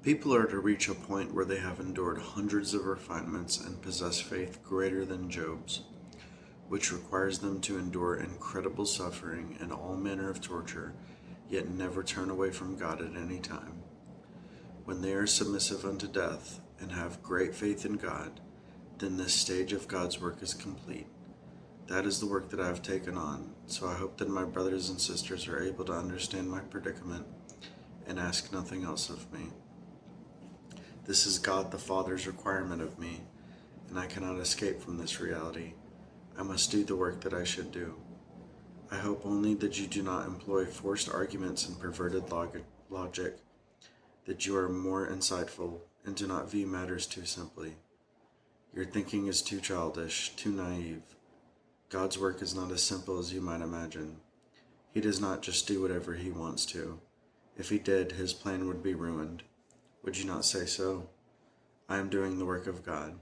People are to reach a point where they have endured hundreds of refinements and possess faith greater than Job's, which requires them to endure incredible suffering and all manner of torture, yet never turn away from God at any time. When they are submissive unto death and have great faith in God, then this stage of God's work is complete. That is the work that I have taken on, so I hope that my brothers and sisters are able to understand my predicament and ask nothing else of me. This is God the Father's requirement of me, and I cannot escape from this reality. I must do the work that I should do. I hope only that you do not employ forced arguments and perverted logic, that you are more insightful and do not view matters too simply. Your thinking is too childish, too naive. God's work is not as simple as you might imagine. He does not just do whatever he wants to. If he did, his plan would be ruined. Would you not say so? I am doing the work of God.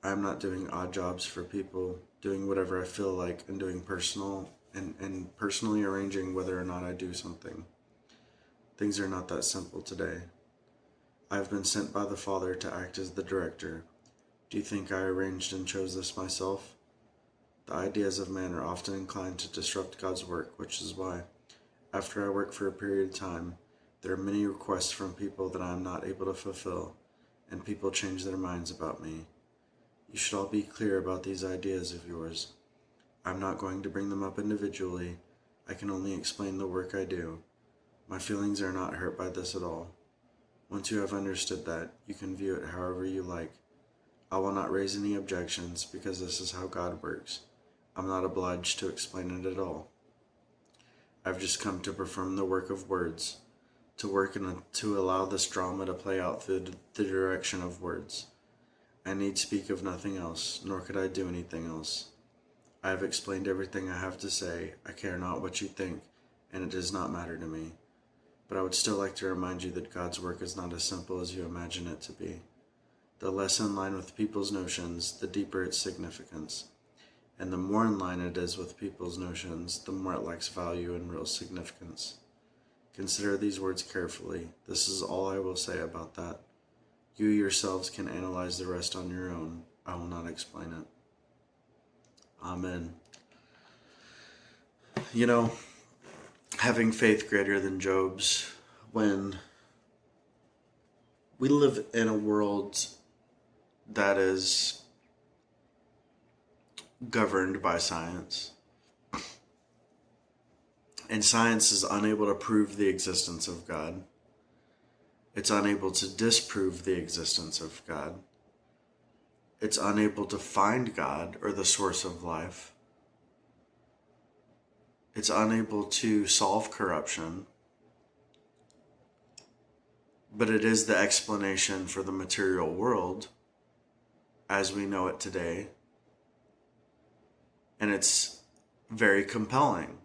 I am not doing odd jobs for people, doing whatever I feel like, and doing personally arranging whether or not I do something. Things are not that simple today. I have been sent by the Father to act as the director. Do you think I arranged and chose this myself? The ideas of man are often inclined to disrupt God's work, which is why, after I work for a period of time, there are many requests from people that I am not able to fulfill, and people change their minds about me. You should all be clear about these ideas of yours. I'm not going to bring them up individually. I can only explain the work I do. My feelings are not hurt by this at all. Once you have understood that, you can view it however you like. I will not raise any objections because this is how God works. I'm not obliged to explain it at all. I've just come to perform the work of words, to work and to allow this drama to play out through the direction of words. I need speak of nothing else, nor could I do anything else. I have explained everything I have to say. I care not what you think, and it does not matter to me. But I would still like to remind you that God's work is not as simple as you imagine it to be. The less in line with people's notions, the deeper its significance. And the more in line it is with people's notions, the more it lacks value and real significance. Consider these words carefully. This is all I will say about that. You yourselves can analyze the rest on your own. I will not explain it. Amen. Having faith greater than Job's, when we live in a world that is governed by science, and science is unable to prove the existence of God. It's unable to disprove the existence of God. It's unable to find God or the source of life. It's unable to solve corruption. But it is the explanation for the material world as we know it today. And it's very compelling.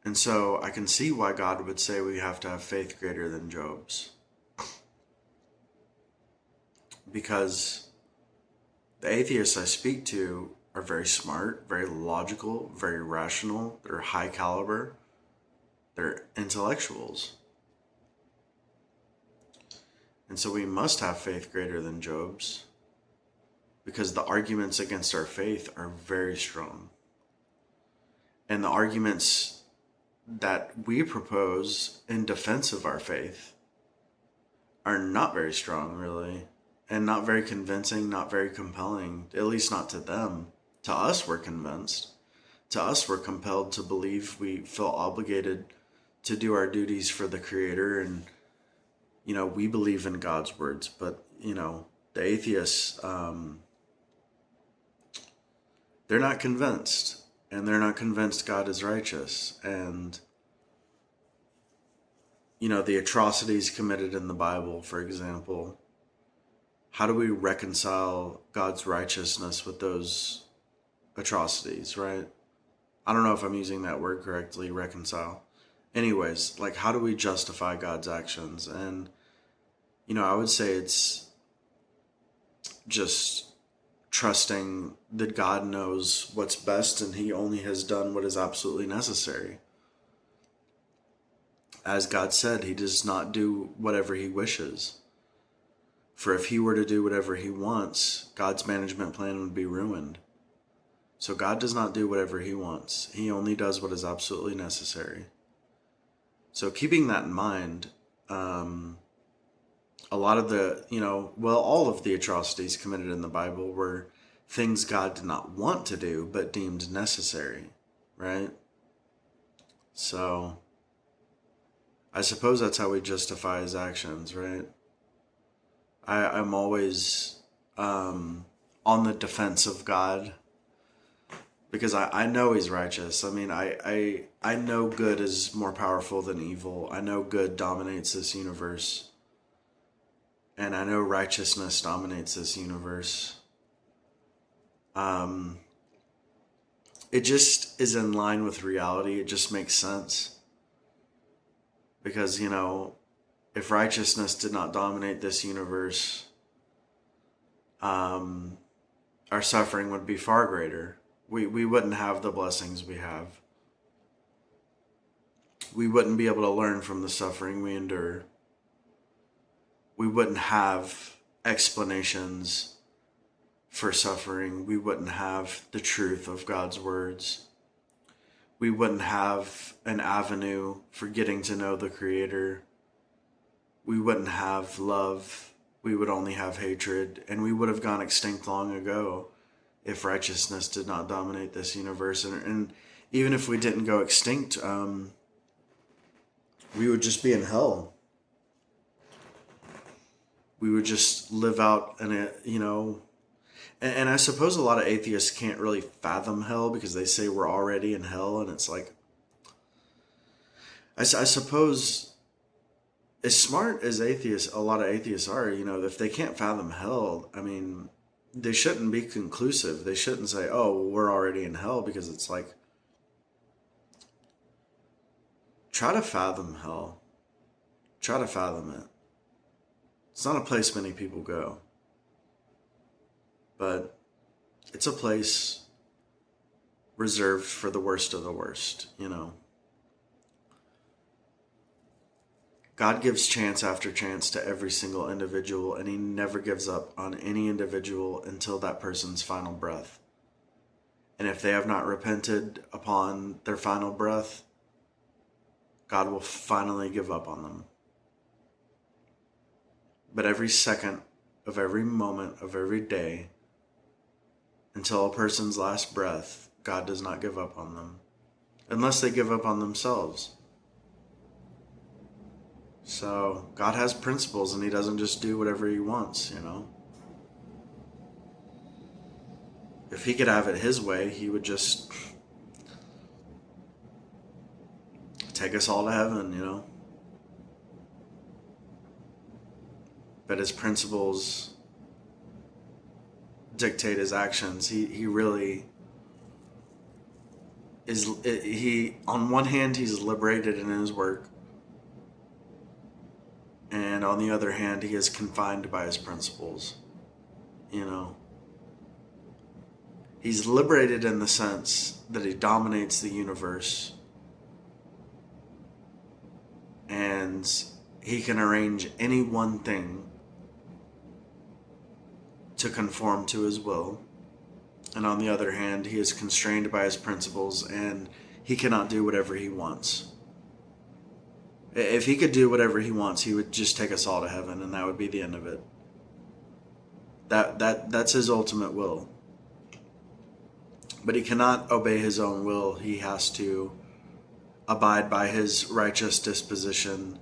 And so I can see why God would say we have to have faith greater than Job's. Because the atheists I speak to are very smart, very logical, very rational. They're high caliber. They're intellectuals. And so we must have faith greater than Job's, because the arguments against our faith are very strong. And the arguments that we propose in defense of our faith are not very strong, really, and not very convincing, not very compelling, at least not to them. To us, we're convinced. To us, we're compelled to believe. We feel obligated to do our duties for the Creator, and, we believe in God's words, but, the atheists, they're not convinced. And they're not convinced God is righteous. And, the atrocities committed in the Bible, for example, how do we reconcile God's righteousness with those atrocities, right? I don't know if I'm using that word correctly, reconcile. Anyways, how do we justify God's actions? And, I would say it's just trusting that God knows what's best and he only has done what is absolutely necessary. As God said, he does not do whatever he wishes. For if he were to do whatever he wants, God's management plan would be ruined. So God does not do whatever he wants. He only does what is absolutely necessary. So keeping that in mind, a lot of all of the atrocities committed in the Bible were things God did not want to do, but deemed necessary, right? So I suppose that's how we justify his actions, right? I'm always on the defense of God because I know he's righteous. I mean, I know good is more powerful than evil. I know good dominates this universe. And I know righteousness dominates this universe. It just is in line with reality. It just makes sense. Because, if righteousness did not dominate this universe, our suffering would be far greater. We wouldn't have the blessings we have. We wouldn't be able to learn from the suffering we endure. We wouldn't have explanations for suffering. We wouldn't have the truth of God's words. We wouldn't have an avenue for getting to know the Creator. We wouldn't have love. We would only have hatred, and we would have gone extinct long ago if righteousness did not dominate this universe. And even if we didn't go extinct, we would just be in hell. We would just live out and I suppose a lot of atheists can't really fathom hell because they say we're already in hell, and it's like, I suppose as smart as a lot of atheists are, if they can't fathom hell, I mean, they shouldn't be conclusive. They shouldn't say, oh, well, we're already in hell, because it's like, try to fathom hell. Try to fathom it. It's not a place many people go. But it's a place reserved for the worst of the worst, God gives chance after chance to every single individual, and he never gives up on any individual until that person's final breath. And if they have not repented upon their final breath, God will finally give up on them. But every second of every moment of every day, until a person's last breath, God does not give up on them, unless they give up on themselves. So God has principles, and he doesn't just do whatever he wants, If he could have it his way, he would just take us all to heaven, But his principles dictate his actions. He really is. On one hand, he's liberated in his work, and on the other hand, he is confined by his principles. He's liberated in the sense that he dominates the universe, and he can arrange any one thing to conform to his will. And on the other hand, he is constrained by his principles, and he cannot do whatever he wants. If he could do whatever he wants, he would just take us all to heaven, and that would be the end of it. That's his ultimate will. But he cannot obey his own will. He has to abide by his righteous disposition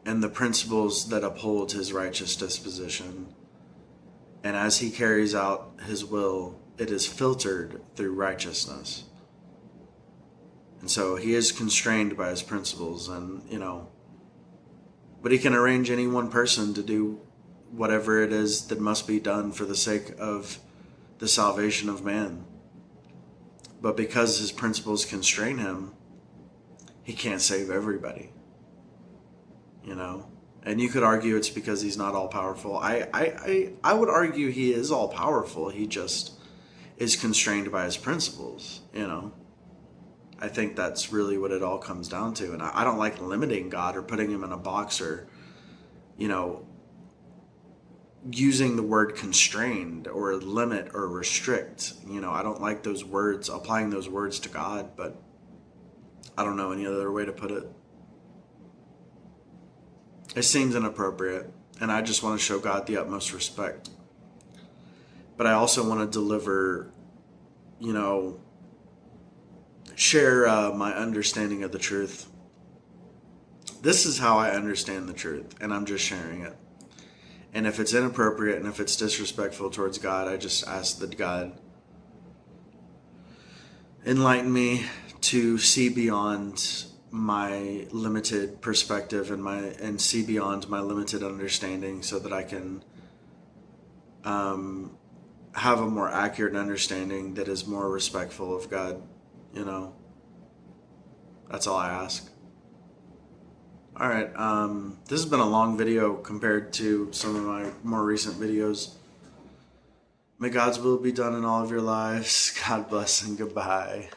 and the principles that uphold his righteous disposition. And as he carries out his will, it is filtered through righteousness. And so he is constrained by his principles, and, but he can arrange any one person to do whatever it is that must be done for the sake of the salvation of man. But because his principles constrain him, he can't save everybody, And you could argue it's because he's not all powerful. I would argue he is all powerful. He just is constrained by his principles, I think that's really what it all comes down to. And I don't like limiting God or putting him in a box or, you know, using the word constrained or limit or restrict. You know, I don't like those words, applying those words to God, but I don't know any other way to put it. It seems inappropriate, and I just want to show God the utmost respect. But I also want to deliver, you know, share my understanding of the truth. This is how I understand the truth, and I'm just sharing it. And if it's inappropriate and if it's disrespectful towards God, I just ask that God enlighten me to see beyond my limited perspective and see beyond my limited understanding, so that I can have a more accurate understanding that is more respectful of God. You know, that's all I ask. All right, this has been a long video compared to some of my more recent videos. May God's will be done in all of your lives. God bless and goodbye.